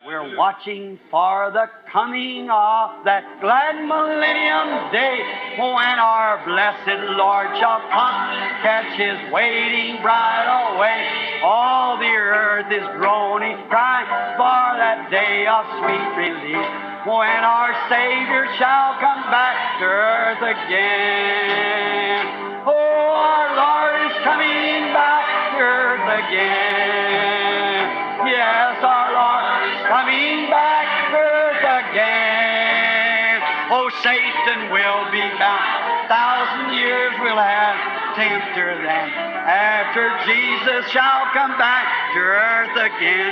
We're watching for the coming of that glad millennium day, when our blessed Lord shall come, catch His waiting bride away. All the earth is groaning, crying for that day of sweet release, when our Savior shall come back to earth again. Oh, our Lord is coming back to earth again. Yes, our Lord is coming back to earth again. Oh, Satan will be bound. 1,000 years we'll have tempter then, after Jesus shall come back to earth again.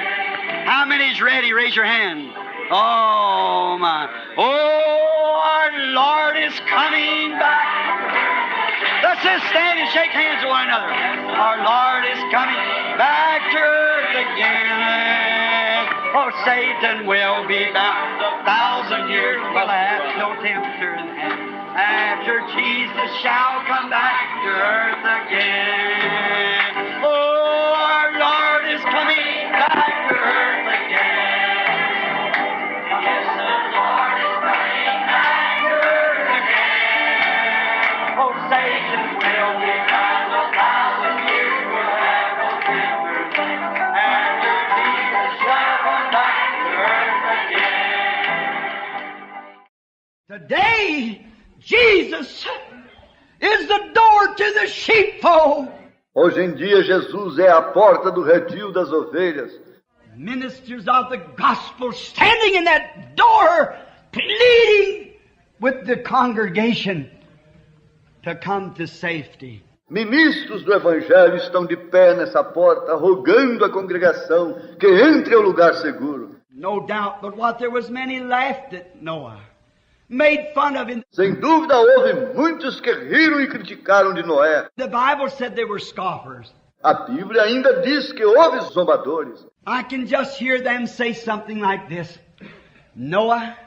How many's ready? Raise your hand. Oh, my. Oh, our Lord is coming back. Let's just stand and shake hands with one another. Our Lord is coming back to earth again. Oh, Satan will be bound. 1,000 years will have no tempter then, after Jesus shall come back to earth again. Oh, our Lord is coming back to earth again. Yes, the Lord is coming back to earth again. Oh, Satan will be bound. 1,000 years will have no tempter then, after Jesus shall come back to earth again. Today, Jesus is the door to the sheepfold. Hoje em dia, Jesus é a porta do redil das ovelhas. Ministers of the gospel standing in that door, pleading with the congregation to come to safety. Ministros do Evangelho estão de pé nessa porta, rogando à congregação que entre ao lugar seguro. No doubt but what there was many laughed at Noah, made fun of him. Sem dúvida, houve muitos que riram e criticaram de Noé. The Bible said they were scoffers. A Bíblia ainda diz que houve zombadores. I can just hear them say something like this: Noah,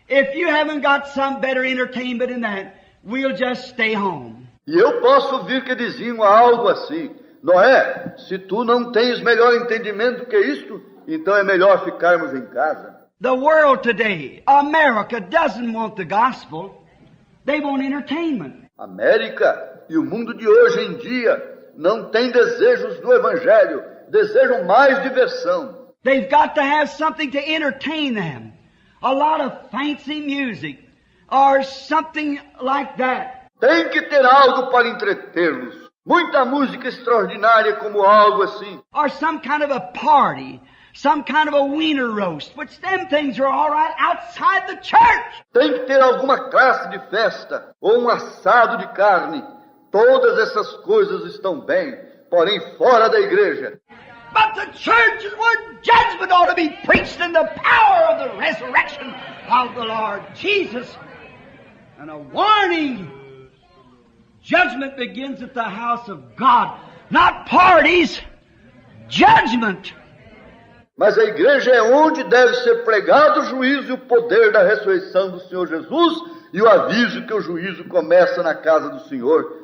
if you haven't got some better entertainment than that, we'll just stay home. E eu posso ouvir que diziam algo assim: Noé, se tu não tens melhor entendimento que isto, então é melhor ficarmos em casa. The world today, America, doesn't want the gospel. They want entertainment. América e o mundo de hoje em dia não têm desejos do Evangelho, desejam mais diversão. They've got to have something to entertain them. A lot of fancy music or something like that. Tem que ter algo para entretê-los. Muita música extraordinária como algo assim. Or some kind of a party, some kind of a wiener roast, which them things are all right outside the church. Tem que ter alguma classe de festa ou um assado de carne. Todas essas coisas estão bem, porém fora da igreja. But the church is where judgment ought to be preached in the power of the resurrection of the Lord Jesus. And a warning. Judgment begins at the house of God, not parties. Judgment. Mas a igreja é onde deve ser pregado o juízo e o poder da ressurreição do Senhor Jesus e o aviso que o juízo começa na casa do Senhor.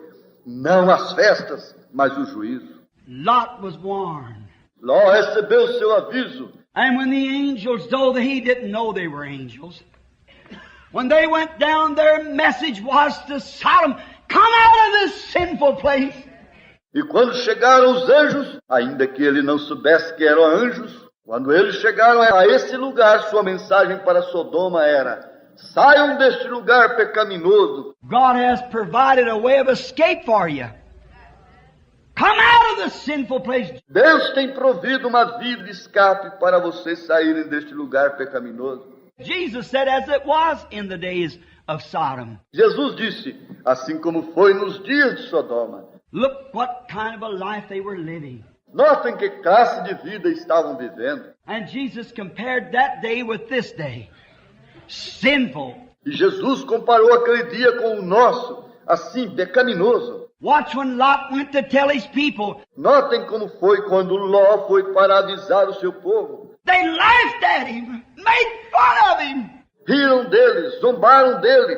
Não as festas, mas o juízo. Lot was warned. Ló recebeu seu aviso. And when the angels, though he didn't know they were angels, when they went down, their message was to Sodom, come out of this sinful place. E quando chegaram os anjos, ainda que ele não soubesse que eram anjos, quando eles chegaram a esse lugar, sua mensagem para Sodoma era: saiam deste lugar pecaminoso. God has provided a way of escape for you. Come out of the sinful place. Deus tem provido uma via de escape para vocês saírem deste lugar pecaminoso. Jesus said, as it was in the days of Sodom. Jesus disse, assim como foi nos dias de Sodoma. Look what kind of a life they were living. Notem que classe de vida estavam vivendo. And Jesus compared that day with this day. Sinful. E Jesus comparou aquele dia com o nosso, assim, pecaminoso. Watch when Lot went to tell his people. Notem como foi quando Ló foi para avisar o seu povo. They laughed at him, made fun of him. Riram dele, zombaram dele.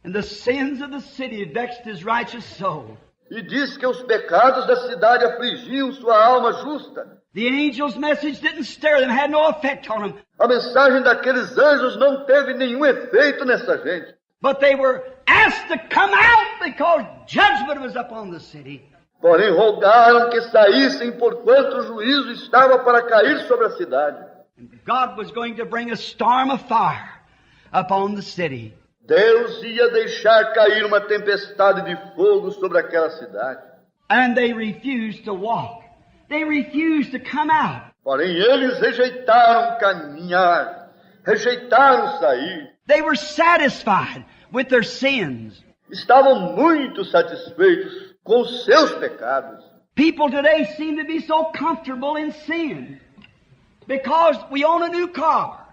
And the sins of the city vexed his righteous soul. E diz que os pecados da cidade afligiam sua alma justa. The angel's message didn't stir them, had no effect on them. A mensagem daqueles anjos não teve nenhum efeito nessa gente. But they were asked to come out because judgment was upon the city. Porém, rogaram que saíssem porquanto o juízo estava para cair sobre a cidade. God was going to bring a storm of fire upon the city. Deus ia deixar cair uma tempestade de fogo sobre aquela cidade. And they refused to walk. They refused to come out. Porém, eles rejeitaram caminhar, rejeitaram sair. They were satisfied with their sins. Estavam muito satisfeitos com os seus pecados. People today seem to be so comfortable in sin because we own a new car,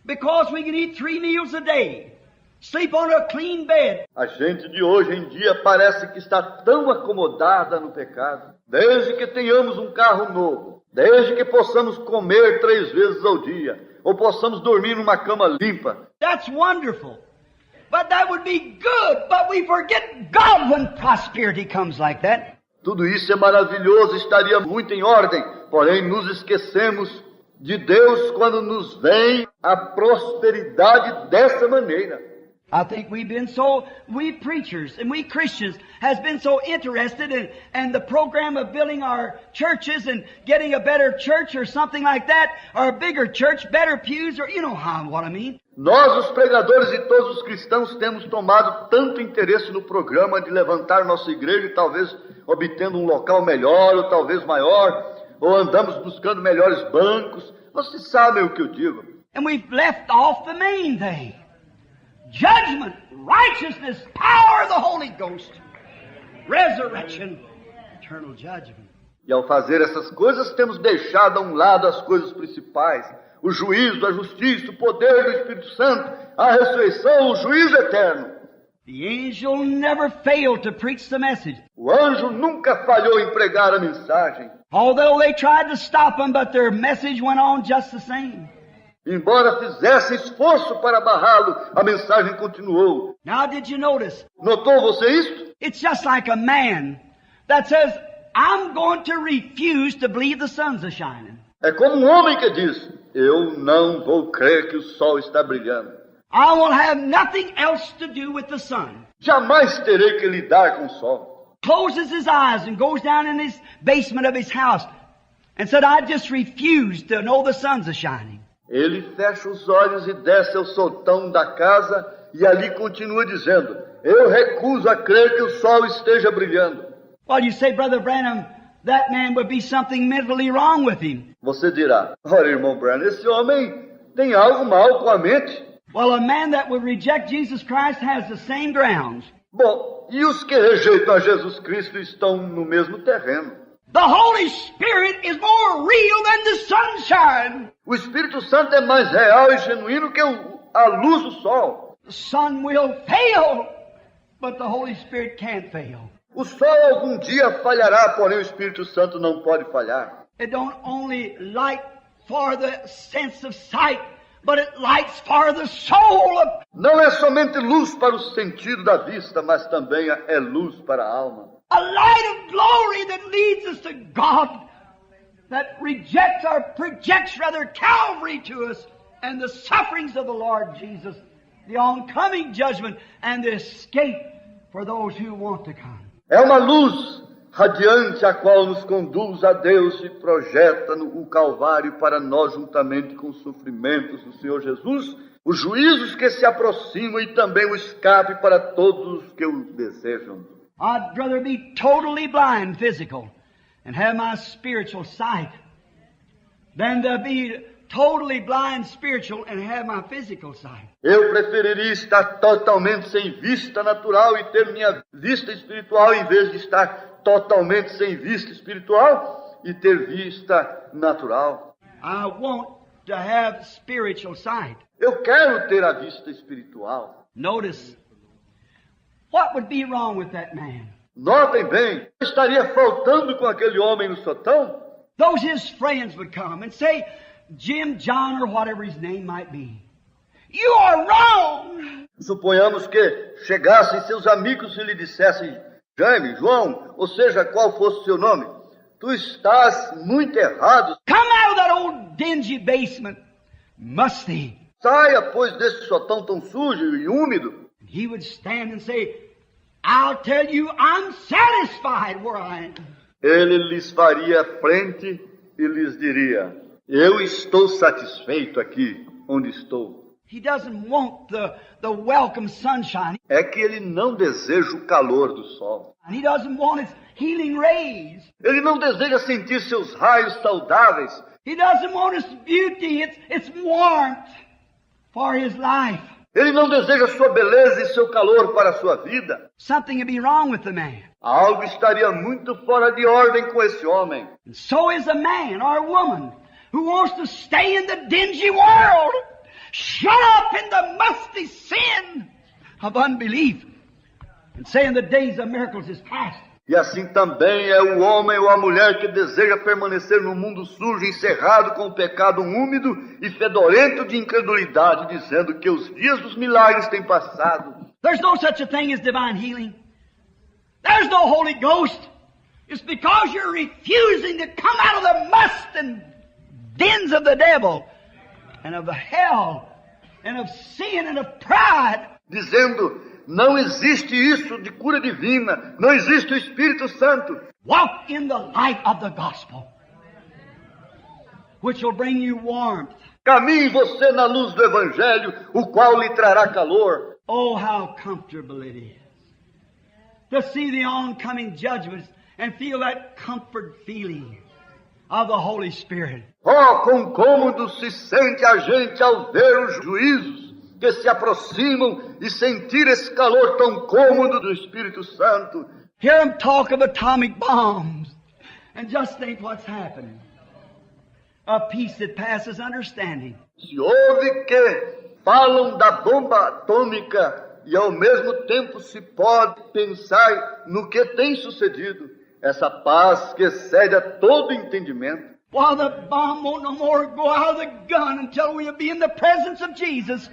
because we can eat 3 meals a day, sleep on a clean bed. A gente de hoje em dia parece que está tão acomodada no pecado. Desde que tenhamos um carro novo, desde que possamos comer 3 vezes ao dia, ou possamos dormir numa cama limpa. That's wonderful. But that would be good, but we forget God when prosperity comes like that. Tudo isso é maravilhoso, estaria muito em ordem, porém nos esquecemos de Deus quando nos vem a prosperidade dessa maneira. I think we preachers and we Christians has been so interested in the program of building our churches and getting a better church or something like that, or a bigger church, better pews, or you know what I mean. Nós, os pregadores e todos os cristãos, temos tomado tanto interesse no programa de levantar nossa igreja e talvez obtendo um local melhor, ou talvez maior, ou andamos buscando melhores bancos. Vocês sabem o que eu digo. And we've left off the main thing. Judgment, righteousness, power of the Holy Ghost, resurrection, eternal judgment. E ao fazer essas coisas, temos deixado a um lado as coisas principais. O juízo, a justiça, o poder do Espírito Santo, a ressurreição, o juízo eterno. The angel never failed to preach the message. O anjo nunca falhou em pregar a mensagem. Although they tried to stop him, but their message went on just the same. Embora fizesse esforço para barrá-lo, a mensagem continuou. Now did you notice? Notou você isto? It's just like a man that says, I'm going to refuse to believe the sun's a-shining. É como um homem que diz, eu não vou crer que o sol está brilhando. I will have nothing else to do with the sun. Jamais terei que lidar com o sol. Closes his eyes and goes down in his basement of his house and said, I just refuse to know the sun's a-shining. Ele fecha os olhos e desce ao sótão da casa e ali continua dizendo, eu recuso a crer que o sol esteja brilhando. Well, you say, Brother Branham, that man would be something mentally wrong with him. Você dirá, olha, irmão Branham, esse homem tem algo mal com a mente. Well, a man that would reject Jesus Christ has the same grounds. Bom, e os que rejeitam a Jesus Cristo estão no mesmo terreno. The Holy Spirit is more real than the sunshine. O Espírito Santo é mais real e genuíno que a luz do sol. The sun will fail, but the Holy Spirit can't fail. O sol algum dia falhará, porém o Espírito Santo não pode falhar. It don't only light for the sense of sight, but it lights for the soul. Não é somente luz para o sentido da vista, mas também é luz para a alma. A light of glory that leads us to God, that projects Calvary to us, and the sufferings of the Lord Jesus, the oncoming judgment, and the escape for those who want to come. É uma luz radiante a qual nos conduz a Deus e projeta o Calvário para nós, juntamente com os sofrimentos do Senhor Jesus, os juízos que se aproximam e também o escape para todos os que o desejam. I'd rather be totally blind physical and have my spiritual sight than to be totally blind spiritual and have my physical sight. Eu preferiria estar totalmente sem vista natural e ter minha vista espiritual em vez de estar totalmente sem vista espiritual e ter vista natural. I want to have spiritual sight. Eu quero ter a vista espiritual. Notice, what would be wrong with that man? Notem bem, estaria faltando com aquele homem no sótão? Those his friends would come and say, Jim, John, or whatever his name might be, you are wrong. Suponhamos que chegassem seus amigos e lhe dissessem, Jaime, João, ou seja, qual fosse o seu nome, tu estás muito errado. Come out of that old dingy basement, musty. Saia, pois, desse sotão tão sujo e úmido. He would stand and say, I'll tell you, I'm satisfied where I am. Ele lhes faria frente e lhes diria, eu estou satisfeito aqui onde estou. He doesn't want the welcome sunshine. É que ele não deseja o calor do sol. And he doesn't want its healing rays. Ele não deseja sentir seus raios saudáveis. He doesn't want its beauty, its warmth for his life. Ele não deseja sua beleza e seu calor para a sua vida. Something would be wrong with the man. Algo estaria muito fora de ordem com esse homem. And so is a man or a woman who wants to stay in the dingy world, shut up in the musty sin of unbelief, and saying the days of miracles is past. E assim também é o homem ou a mulher que deseja permanecer no mundo sujo, encerrado com o pecado úmido e fedorento de incredulidade, dizendo que os dias dos milagres têm passado. There's no such a thing as divine healing. There's no Holy Ghost. It's because you're refusing to come out of the must and dens of the devil and of hell and of sin and of pride. Dizendo, não existe isso de cura divina, não existe o Espírito Santo. Walk in the light of the gospel, which will bring you warmth. Caminhe você na luz do Evangelho, o qual lhe trará calor. Oh, how comfortable it is to see the oncoming judgments and feel that comfort feeling of the Holy Spirit. Oh, quão cômodo se sente a gente ao ver os juízos que se aproximam e sentir esse calor tão cômodo do Espírito Santo. Hear them talk of atomic bombs and just think what's happening. A peace that passes understanding. Se ouve que falam da bomba atômica e ao mesmo tempo se pode pensar no que tem sucedido, essa paz que excede a todo entendimento. While the bomb won't no more go out of the gun until we'll be in the presence of Jesus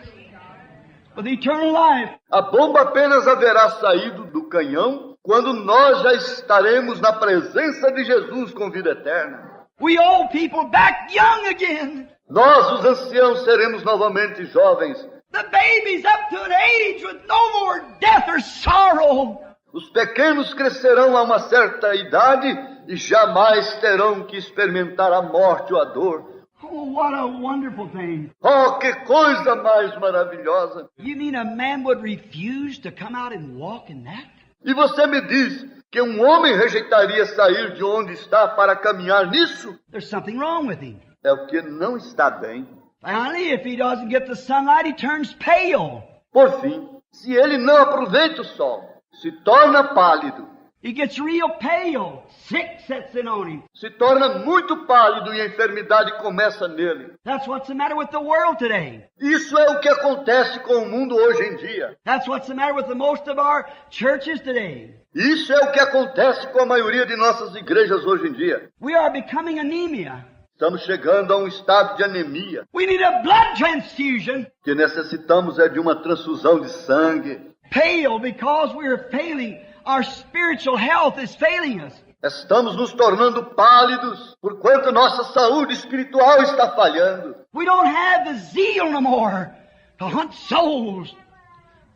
with eternal life. A bomba apenas haverá saído do canhão quando nós já estaremos na presença de Jesus com vida eterna. We old people back young again. Nós, os anciãos, seremos novamente jovens. The babies up to an age with no more death or sorrow. Os pequenos crescerão a uma certa idade e jamais terão que experimentar a morte ou a dor. Oh, what a wonderful thing. Oh, que coisa mais maravilhosa! You mean a man would refuse to come out and walk in that? E você me diz que um homem rejeitaria sair de onde está para caminhar nisso? There's something wrong with him. É o que não está bem. Finally, if he doesn't get the sunlight, he turns pale. Por fim, se ele não aproveita o sol, se torna pálido. He gets real pale. Sick sets in on him. Se torna muito pálido e a enfermidade começa nele. That's what's the matter with the world today. Isso é o que acontece com o mundo hoje em dia. That's what's the matter with the most of our churches today. Isso é o que acontece com a maioria de nossas igrejas hoje em dia. We are becoming anemia. Estamos chegando a um estado de anemia. We need a blood transfusion. O que necessitamos é de uma transfusão de sangue. Pale because we are failing. Our spiritual health is failing us. Estamos nos tornando pálidos, porquanto nossa saúde espiritual está falhando. We don't have the zeal no more to hunt souls,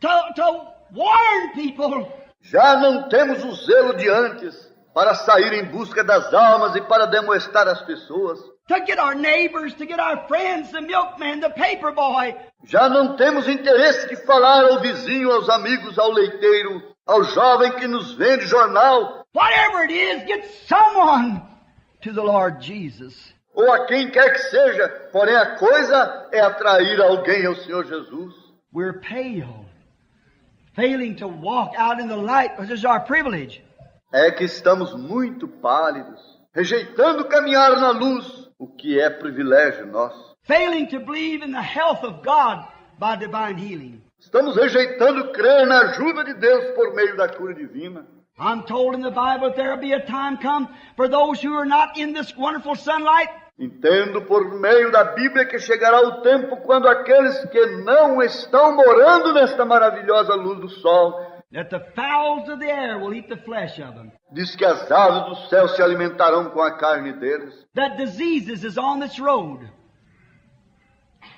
to warn people. Já não temos o zelo de antes para sair em busca das almas e para demonstrar às pessoas. To get our neighbors, to get our friends, the milkman, the paper boy. Já não temos interesse de falar ao vizinho, aos amigos, ao leiteiro, ao jovem que nos vende jornal. Whatever it is, get someone to the Lord Jesus. Ou a quem quer que seja, porém a coisa é atrair alguém ao Senhor Jesus. We're pale, failing to walk out in the light, which is our privilege. É que estamos muito pálidos, rejeitando caminhar na luz, o que é privilégio nosso. Failing to believe in the health of God by divine healing. Estamos rejeitando crer na ajuda de Deus por meio da cura divina. I'm told in the Bible that there will be a time come for those who are not in this wonderful sunlight. Entendo por meio da Bíblia que chegará o tempo quando aqueles que não estão morando nesta maravilhosa luz do sol that the fowls of the air will eat the flesh of them. Diz que as aves do céu se alimentarão com a carne deles. That diseases is on this road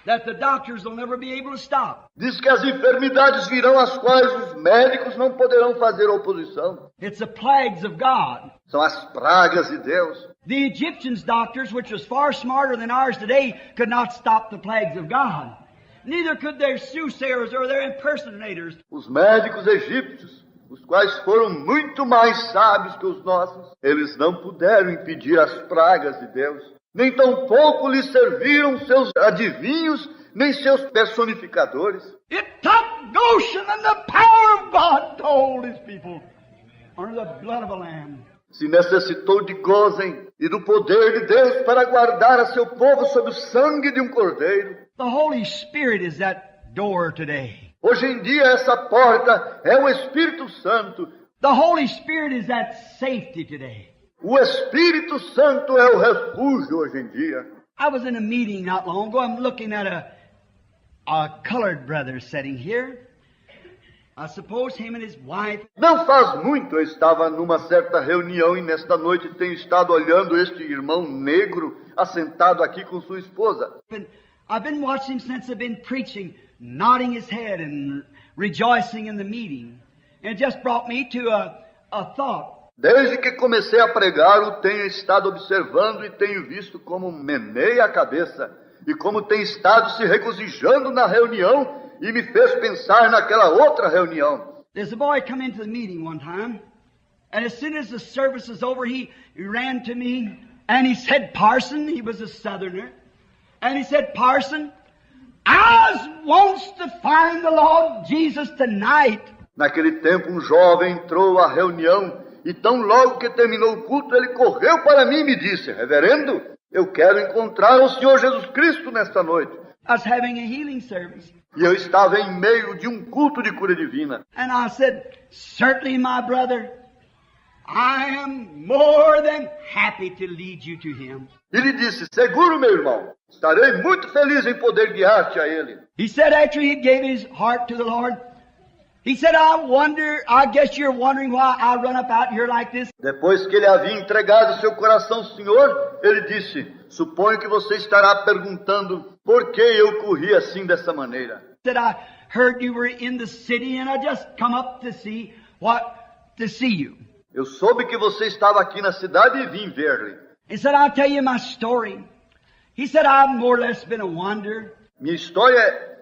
that the doctors will never be able to stop. Diz que as enfermidades virão às quais os médicos não poderão fazer oposição. It's the plagues of God. São as pragas de Deus. The Egyptians' doctors, which was far smarter than ours today, could not stop the plagues of God. Neither could their soothsayers or their impersonators. Os médicos egípcios, os quais foram muito mais sábios que os nossos, eles não puderam impedir as pragas de Deus. Nem tampouco lhes serviram seus adivinhos, nem seus personificadores. It took Goshen and the power of God to hold His people under the blood of a lamb. Se necessitou de Gozem e do poder de Deus para guardar a seu povo sob o sangue de um cordeiro. The Holy Spirit is that door today. Hoje em dia essa porta é o Espírito Santo. The Holy Spirit is that safety today. O Espírito Santo é o refúgio hoje em dia. I was in a meeting not long ago. I'm looking at a colored brother sitting here. I suppose him and his wife. Não faz muito eu estava numa certa reunião e nesta noite tenho estado olhando este irmão negro assentado aqui com sua esposa. I've been watching him since I've been preaching, nodding his head and rejoicing in the meeting. And it just brought me to a thought. Desde que comecei a pregar, o tenho estado observando e tenho visto como meneia a cabeça e como tem estado se regozijando na reunião e me fez pensar naquela outra reunião. There's a boy come into the meeting one time, and as soon as the service was over, he ran to me and he said, Parson, he was a southerner, and he said, Parson, I wants to find the Lord Jesus tonight. Naquele tempo um jovem entrou à reunião e tão logo que terminou o culto ele correu para mim e me disse, Reverendo, eu quero encontrar o Senhor Jesus Cristo nesta noite. I was having a healing service. E eu estava em meio de um culto de cura divina. And I said, certainly, my brother, I am more than happy to lead you to Him. E lhe disse, seguro, meu irmão, estarei muito feliz em poder guiar-te a Ele. He said after he gave his heart to the Lord, he said, I guess you're wondering why I run up out here like this. Depois que ele havia entregado seu coração ao Senhor, ele disse, suponho que você estará perguntando por que eu corri assim dessa maneira. He said, I heard you were in the city and I just come up to see you. Eu soube que você estava aqui na cidade e vim ver-lhe. He said, I'll tell you my story. He said, I've more or less been a wanderer. Minha história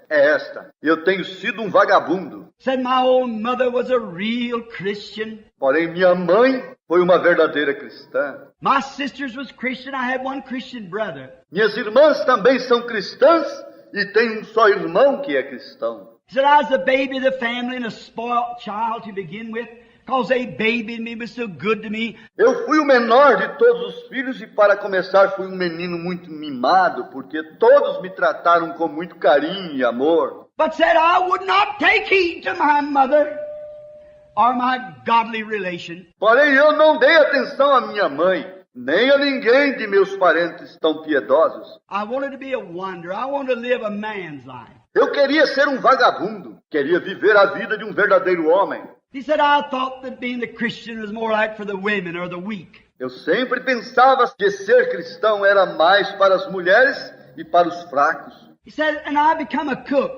é esta. Eu tenho sido um vagabundo. Said my old mother was a real Christian. Porém, minha mãe foi uma verdadeira cristã. My sisters was Christian. I had one Christian brother. Minhas irmãs também são cristãs e tenho um só irmão que é cristão. He said I was the baby of the family and a spoiled child to begin with, because they babied me, was so good to me. Eu fui o menor de todos os filhos e para começar fui um menino muito mimado, porque todos me trataram com muito carinho e amor. But said I would not take heed to my mother or my godly relation. Porém eu não dei atenção à minha mãe, nem a ninguém de meus parentes tão piedosos. I wanted to be a wanderer. I wanted to live a man's life. Eu queria ser um vagabundo, queria viver a vida de um verdadeiro homem. He said, I thought that being a Christian was more like for the women or the weak. Eu sempre pensava que ser cristão era mais para as mulheres e para os fracos. He said, and I become a cook.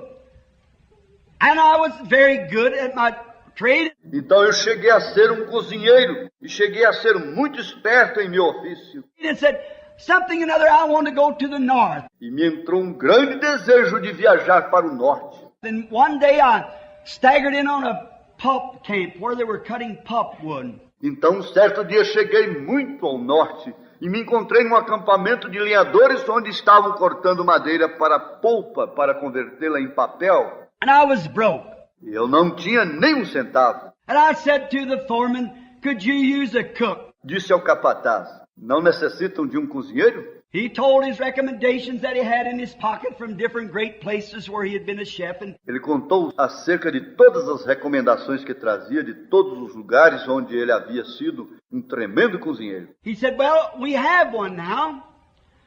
And I was very good at my trade. Então eu cheguei a ser um cozinheiro e cheguei a ser muito esperto em meu ofício. He said, something or another, I want to go to the north. E me entrou um grande desejo de viajar para o norte. Then one day I staggered in on a pulp camp where they were cutting pulpwood. Então, um certo dia cheguei muito ao norte e me encontrei num acampamento de lenhadores onde estavam cortando madeira para polpa para convertê-la em papel. And I was broke. E eu não tinha nem um centavo. And I said to the foreman, could you use a cook? Disse ao capataz, não necessitam de um cozinheiro? He told his recommendations that he had in his pocket from different great places where he had been a chef. And Ele contou acerca de todas as recomendações que trazia de todos os lugares onde ele havia sido um tremendo cozinheiro. he said, well, we have one now.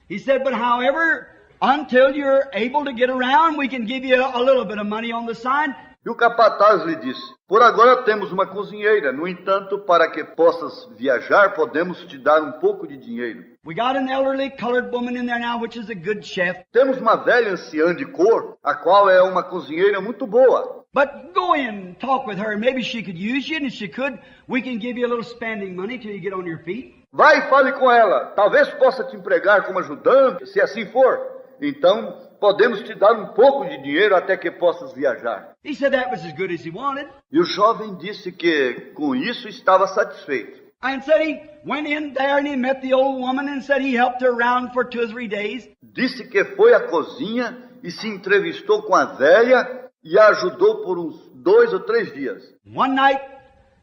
He said, but however, until you're able to get around, we can give you a little bit of money on the side E o capataz lhe disse: por agora temos uma cozinheira, no entanto, para que possas viajar, podemos te dar um pouco de dinheiro. We got an elderly colored woman in there now, which is a good chef. Temos uma velha anciã de cor, a qual é uma cozinheira muito boa. But go in and talk with her. Maybe she could use you, and if she could, we can give you a little spending money till you get on your feet. Vai e fale com ela. Talvez possa te empregar como ajudante, se assim for. Então, podemos te dar um pouco de dinheiro até que possas viajar. He said that was as good as he wanted. E o jovem disse que com isso estava satisfeito. And said he went in there and he met the old woman and said he helped her around for 2 or 3 days. Disse que foi à cozinha e se entrevistou com a velha e a ajudou por uns 2 ou 3 dias. One night,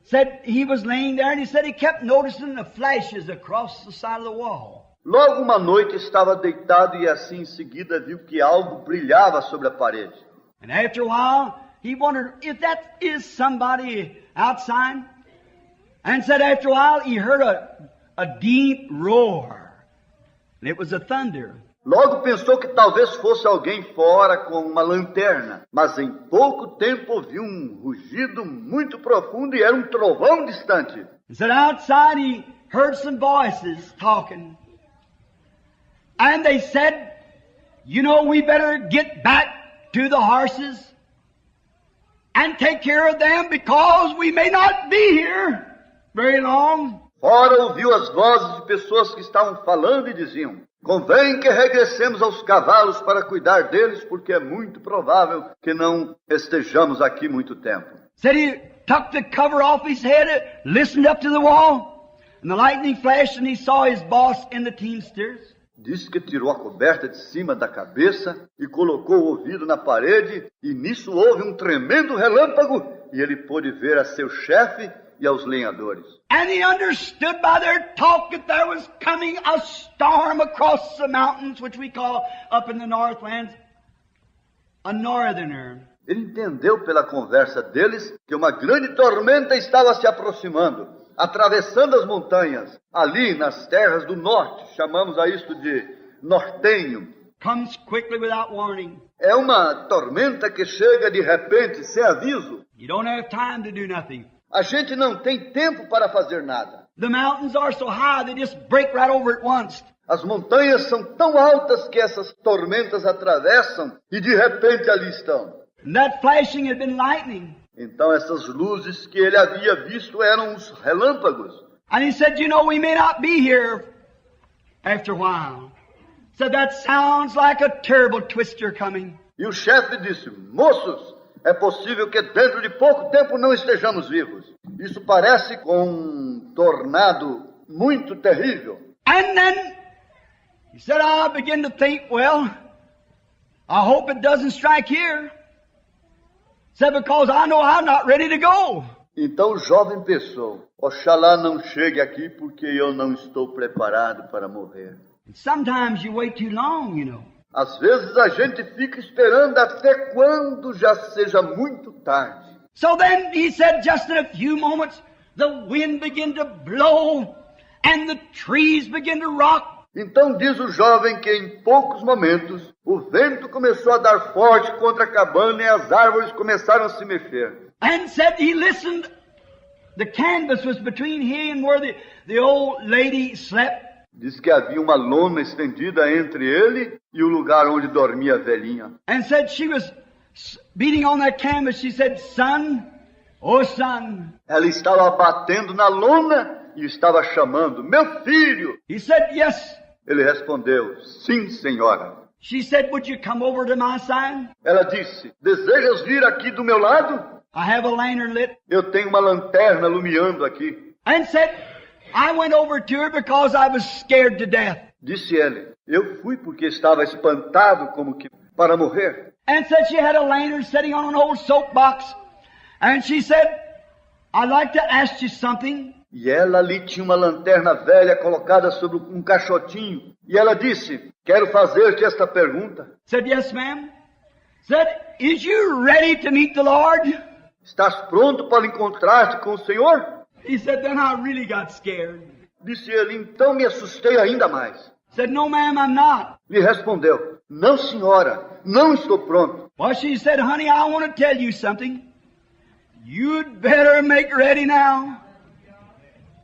said he was laying there and he said he kept noticing the flashes across the side of the wall. Logo uma noite estava deitado e assim em seguida viu que algo brilhava sobre a parede. And after a while, he wondered if that is somebody outside. And said after a while, he heard a deep roar. And it was a thunder. Logo pensou que talvez fosse alguém fora com uma lanterna, mas em pouco tempo ouviu um rugido muito profundo e era um trovão distante. And said outside he heard some voices talking. And they said, you know, we better get back to the horses and take care of them because we may not be here very long. Fora ouviu as vozes de pessoas que estavam falando e diziam: convém que regressemos aos cavalos para cuidar deles, porque é muito provável que não estejamos aqui muito tempo. Said he took the cover off his head, listened up to the wall, and the lightning flashed and he saw his boss in the teamsters. Diz que tirou a coberta de cima da cabeça e colocou o ouvido na parede, e nisso houve um tremendo relâmpago, e ele pôde ver a seu chefe e aos lenhadores. And he understood by their talk that there was coming a storm across the mountains, which we call up in the Northlands, a northerner. Ele entendeu pela conversa deles que uma grande tormenta estava se aproximando, atravessando as montanhas, ali nas terras do norte. Chamamos a isto de nortenho. Comes quickly without warning. É uma tormenta que chega de repente, sem aviso. You don't have time to do nothing. A gente não tem tempo para fazer nada. The mountains are so high, they just break right over at once. As montanhas são tão altas que essas tormentas atravessam e de repente ali estão. And that flashing had been lightning. Então essas luzes que ele havia visto eram os relâmpagos. And he said, you know, we may not be here after a while. Said, that sounds like a terrible twister coming. E o chefe disse: moços, é possível que dentro de pouco tempo não estejamos vivos. Isso parece com um tornado muito terrível. And then he said, I begin to think, well, I hope it doesn't strike here. Said, because I know I'm not ready to go. Então o jovem pensou: oxalá não chegue aqui porque eu não estou preparado para morrer. And sometimes you wait too long, you know. Às vezes a gente fica esperando até quando já seja muito tarde. So then he said, just in a few moments, the wind began to blow and the trees began to rock. Então diz o jovem que em poucos momentos o vento começou a dar forte contra a cabana e as árvores começaram a se mexer. And said he listened. The canvas was between he and where the old lady slept. Diz que havia uma lona estendida entre ele e o lugar onde dormia a velhinha. And said she was beating on that canvas. She said, son, oh son. Ela estava batendo na lona e estava chamando: meu filho. He said, yes. Ele respondeu: sim, senhora. She said, would you come over to my side? Ela disse: desejas vir aqui do meu lado? I have a lantern lit. Eu tenho uma lanterna lumiando aqui. And said, I went over to her because I was scared to death. Disse ele: eu fui porque estava espantado como que para morrer. And said she had a lantern sitting on an old soapbox. And she said, I'd like to ask you something. E ela ali tinha uma lanterna velha colocada sobre um caixotinho. E ela disse: quero fazer-te esta pergunta. Said, yes, ma'am. Said, is you ready to meet the Lord? Estás pronto para encontrar-te com o Senhor? He said, then I really got scared. Disse ele: então me assustei ainda mais. Said, no, ma'am, I'm not. Lhe respondeu: não, senhora, não estou pronto. Well, she said, honey, I want to tell you something. You'd better make ready now.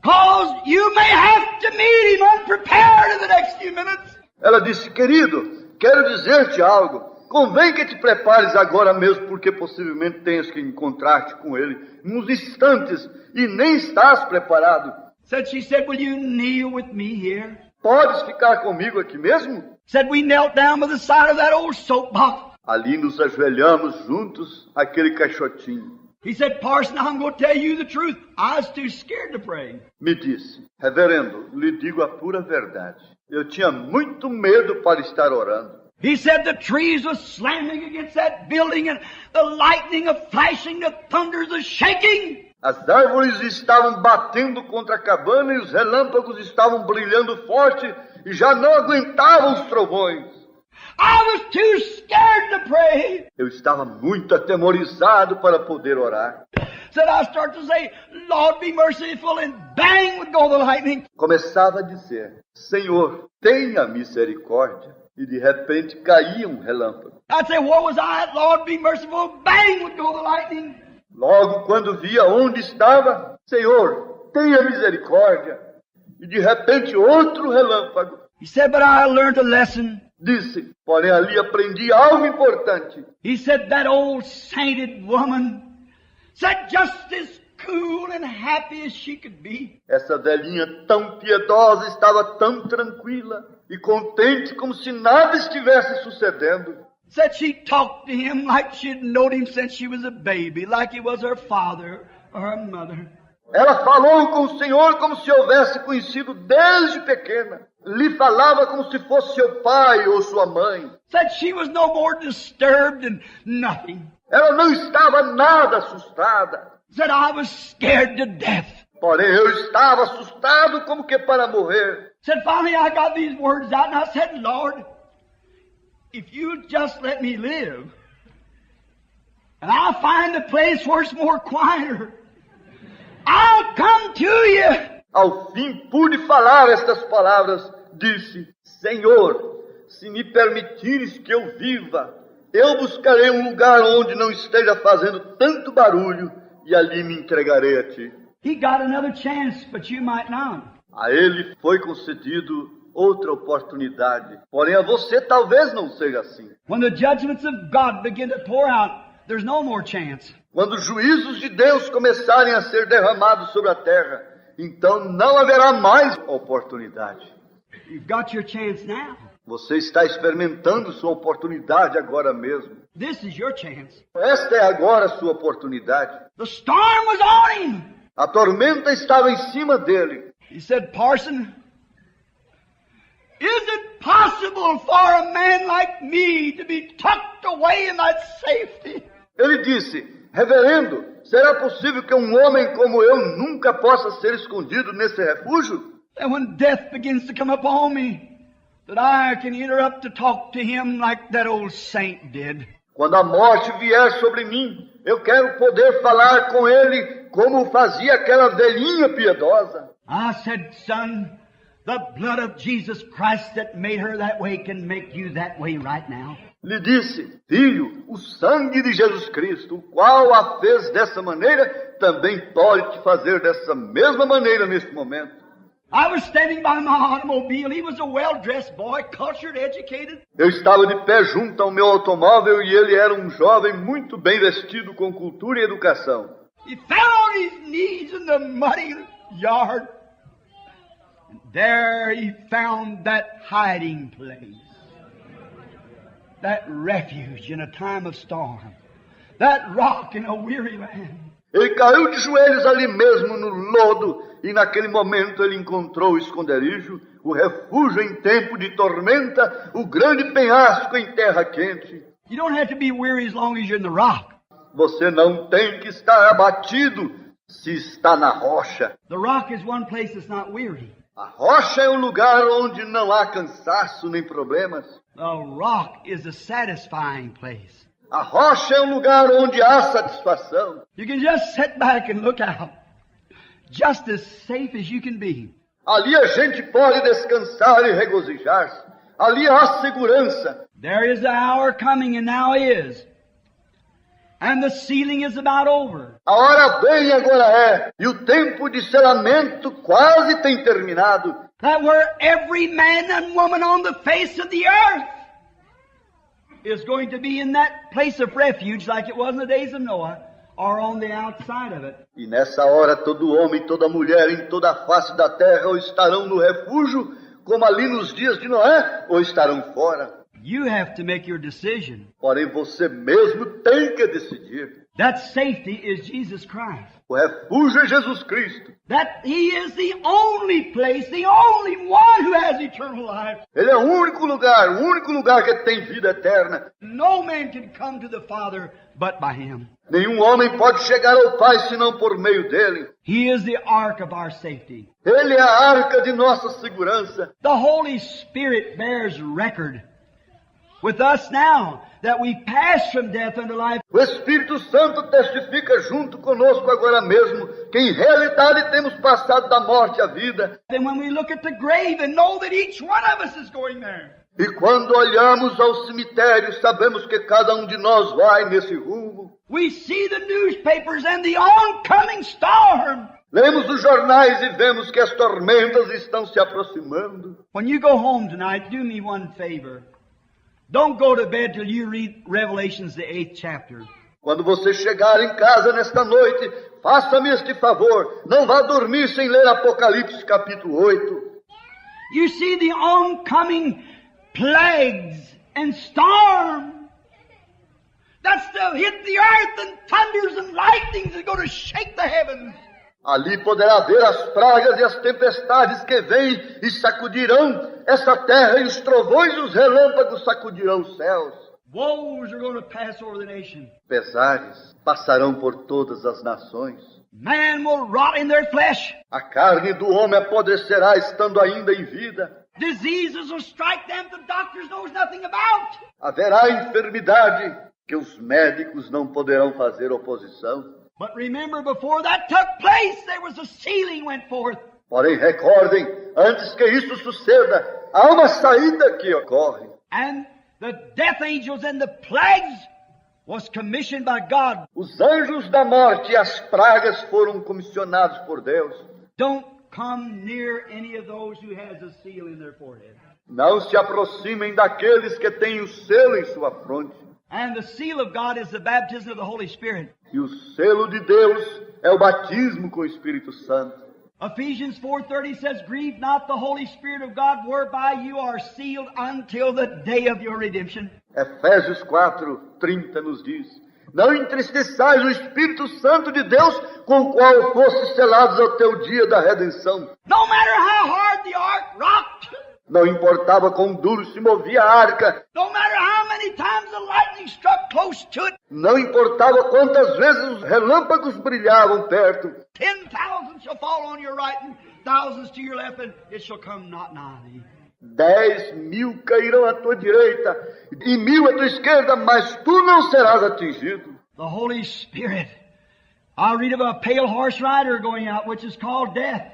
'Cause you may have to meet him unprepared in the next few minutes. Ela disse, querido, quero dizer-te algo. Convém que te prepares agora mesmo, porque possivelmente tenhas que encontrar-te com ele nos instantes e nem estás preparado. She said, will you kneel with me here? Podes ficar comigo aqui mesmo? Said we knelt down by the side of that old soapbox. Ali nos ajoelhamos juntos, aquele caixotinho. He said, Parson, I'm going to tell you the truth. I was too scared to pray. Me disse, reverendo, lhe digo a pura verdade. Eu tinha muito medo para estar orando. He said the trees were slamming against that building and the lightning was flashing, the thunders were shaking. As árvores estavam batendo contra a cabana e os relâmpagos estavam brilhando forte e já não aguentavam os trovões. I was too scared to pray. Eu estava muito atemorizado para poder orar. Said I started to say, Lord be merciful, and bang would go the lightning. Começava a dizer, Senhor, tenha misericórdia. E de repente caía um relâmpago. I'd say, where was I? Lord be merciful, bang would go the lightning. Logo quando via onde estava, Senhor, tenha misericórdia. E de repente outro relâmpago. He said, but I learned a lesson. Disse, porém ali aprendi algo importante. He said that old sainted woman said just as cool and happy as she could be. Essa velhinha tão piedosa estava tão tranquila e contente como se nada estivesse sucedendo. Said she talked to him like she'd known him since she was a baby, like he was her father or her mother. Ela falou com o Senhor como se houvesse conhecido desde pequena. Lhe falava como se fosse seu pai ou sua mãe. Said she was no more disturbed than nothing. Ela não estava nada assustada. Said I was scared to death. Porém, eu estava assustado como que para morrer. Said finally I got these words out and I said, Lord, if you just let me live, and I'll find a place where it's more quieter, I'll come to you. Ao fim pude falar estas palavras. Disse, Senhor, se me permitires que eu viva, eu buscarei um lugar onde não esteja fazendo tanto barulho e ali me entregarei a ti. He got another chance, but you might not. A ele foi concedido outra oportunidade. Porém, a você talvez não seja assim. When the judgments of God begin to pour out, there's no more chance. Quando os juízos de Deus começarem a ser derramados sobre a terra, então não haverá mais oportunidade. You've got your chance now. Você está experimentando sua oportunidade agora mesmo. This is your chance. Esta é agora a sua oportunidade. The storm was on him. A tormenta estava em cima dele. He said, Parson, is it possible for a man like me to be tucked away in that safety? Ele disse, reverendo, será possível que um homem como eu nunca possa ser escondido nesse refúgio? And when death begins to come upon me, that I can interrupt to talk to him like that old saint did. Quando a morte vier sobre mim, eu quero poder falar com ele como fazia aquela velhinha piedosa. I said, son, the blood of Jesus Christ that made her that way can make you that way right now. Lhe disse, filho, o sangue de Jesus Cristo, o qual a fez dessa maneira, também pode te fazer dessa mesma maneira neste momento. I was standing by my automobile. He was a well-dressed boy, cultured, educated. Eu estava de pé junto ao meu automóvel e ele era um jovem muito bem vestido com cultura e educação. He fell on his knees in the muddy yard. And there he found that hiding place. That refuge in a time of storm. That rock in a weary land. Ele caiu de joelhos ali mesmo no lodo e naquele momento ele encontrou o esconderijo, o refúgio em tempo de tormenta, o grande penhasco em terra quente. You don't have to be weary as long as you're in the rock. Você não tem que estar abatido se está na rocha. The rock is one place that's not weary. A rocha é um lugar onde não há cansaço nem problemas. The rock is a satisfying place. A rocha é um lugar onde há satisfação. You can just sit back and look out. Just as safe as you can be. Ali a gente pode descansar e regozijar-se. Ali há segurança. There is the hour coming, and now is, And the sealing is about over. A hora vem e agora é, e o tempo de selamento quase tem terminado. That where every man and woman on the face of the earth is going to be in that place of refuge like it was in the days of Noah, or on the outside of it. E nessa hora todo homem, toda mulher em toda a face da terra ou estarão no refúgio, como ali nos dias de Noé, ou estarão fora. You have to make your decision. Porém você mesmo tem que decidir. That safety is Jesus Christ. O refúgio é Jesus Cristo. That He is the only place, the only one who has eternal life. Ele é o único lugar que tem vida eterna. No man can come to the Father but by Him. Nenhum homem pode chegar ao Pai senão por meio dele. He is the ark of our safety. Ele é a arca de nossa segurança. The Holy Spirit bears record with us now that we pass from death unto life. O Espírito Santo testifica junto conosco agora mesmo que em realidade temos passado da morte à vida. And when we look at the grave and know that each one of us is going there. E quando olhamos ao cemitério, sabemos que cada um de nós vai nesse rumo. We see the newspapers and the oncoming storm. Lemos os jornais e vemos que as tormentas estão se aproximando. When you go home tonight, do me one favor. Don't go to bed till you read Revelations, the 8th chapter. Quando você chegar em casa nesta noite, faça-me este favor. Não vá dormir sem ler Apocalipse capítulo 8. You see the oncoming plagues and storm. That's to hit the earth and thunders and lightnings are going to shake the heavens. Ali poderá ver as pragas e as tempestades que vêm e sacudirão essa terra, e os trovões e os relâmpagos sacudirão os céus. Woes are going to pass over the nation. Pesares passarão por todas as nações. Man will rot in their flesh. A carne do homem apodrecerá estando ainda em vida. Diseases will strike them the doctors knows nothing about. Haverá enfermidade que os médicos não poderão fazer oposição. But remember, before that took place, there was a sealing went forth. Porém, recordem, antes que isso suceda, há uma saída que ocorre. And the death angels and the plagues was commissioned by God. Os anjos da morte e as pragas foram comissionados por Deus. Don't come near any of those who has a seal in their forehead. Não se aproximem daqueles que têm o selo em sua fronte. And the seal of God is the baptism of the Holy Spirit. E o selo de Deus é o batismo com o Espírito Santo. Ephesians 4:30 says, "Grieve not the Holy Spirit of God, whereby you are sealed until the day of your redemption." Efésios 4:30 nos diz: Não entristeçais o Espírito Santo de Deus, com o qual fostes selados até o dia da redenção. No matter how hard the ark rocked, Não importava quão duro se movia a arca, no matter how many times the lightning struck close to it, não importava quantas vezes os relâmpagos brilhavam perto. 10,000 shall fall on your right and thousands to your left, and it shall come not nigh thee. 10.000 cairão à tua direita e 1.000 à tua esquerda, mas tu não serás atingido. The Holy Spirit. I read of a pale horse rider going out, which is called death,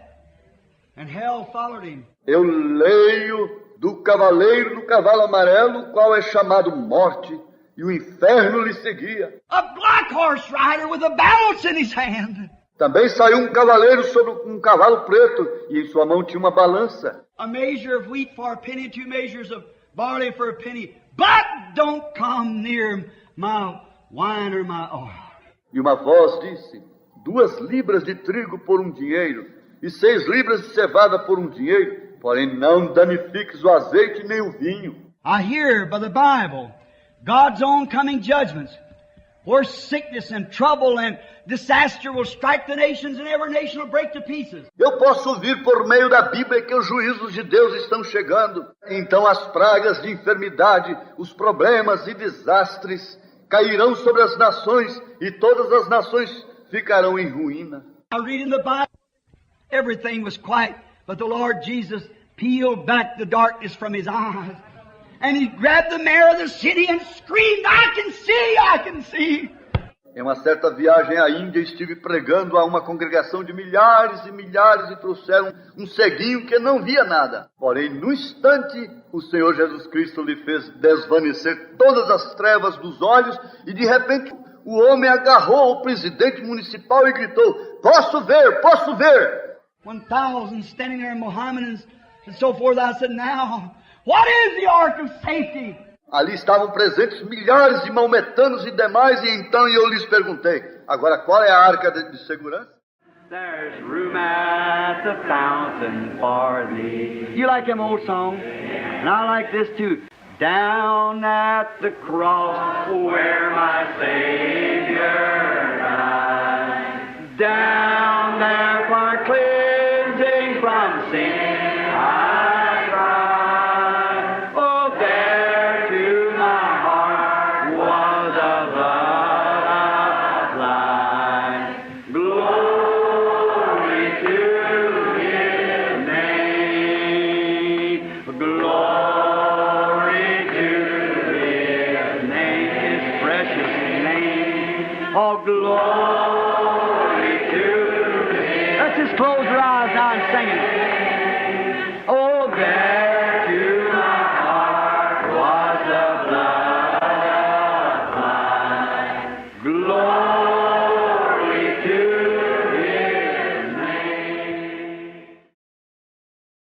and hell followed him. Eu leio do cavaleiro do cavalo amarelo, qual é chamado morte, e o inferno lhe seguia. A black horse rider with a balance in his hand. Também saiu um cavaleiro sobre um cavalo preto, e em sua mão tinha uma balança. A measure of wheat for a penny, 2 measures of barley for a penny. But don't come near my wine or my oil. E uma voz disse: 2 libras de trigo por um dinheiro, e 6 libras de cevada por um dinheiro, porém não danifiques o azeite nem o vinho. I hear by the Bible God's own coming judgments, where sickness and trouble and disaster will strike the nations, and every nation will break to pieces. Eu posso ouvir por meio da Bíblia que os juízos de Deus estão chegando. Então as pragas de enfermidade, os problemas e desastres cairão sobre as nações, e todas as nações ficarão em ruína. I read in the Bible, everything was quiet, but the Lord Jesus peeled back the darkness from His eyes, and He grabbed the mayor of the city and screamed, "I can see, I can see." Em uma certa viagem à Índia, estive pregando a uma congregação de milhares e milhares, e trouxeram um ceguinho que não via nada. Porém, no instante, o Senhor Jesus Cristo lhe fez desvanecer todas as trevas dos olhos, e de repente o homem agarrou o presidente municipal e gritou: posso ver, posso ver. 1,000 standing there, Mohammedans and so forth. I said, now, what is the ark of safety? Ali estavam presentes milhares de maometanos e demais, e então eu lhes perguntei: agora qual é a arca de segurança? There's room at the fountain for thee. You like them old songs? And I like this too. Down at the cross where my Savior died. Down there for cleansing from sin I cried. Oh, there to my heart was a love applied. Glory to His name. Glory to His name, His precious name. Oh, glory to His. Let's just close our eyes now and sing it.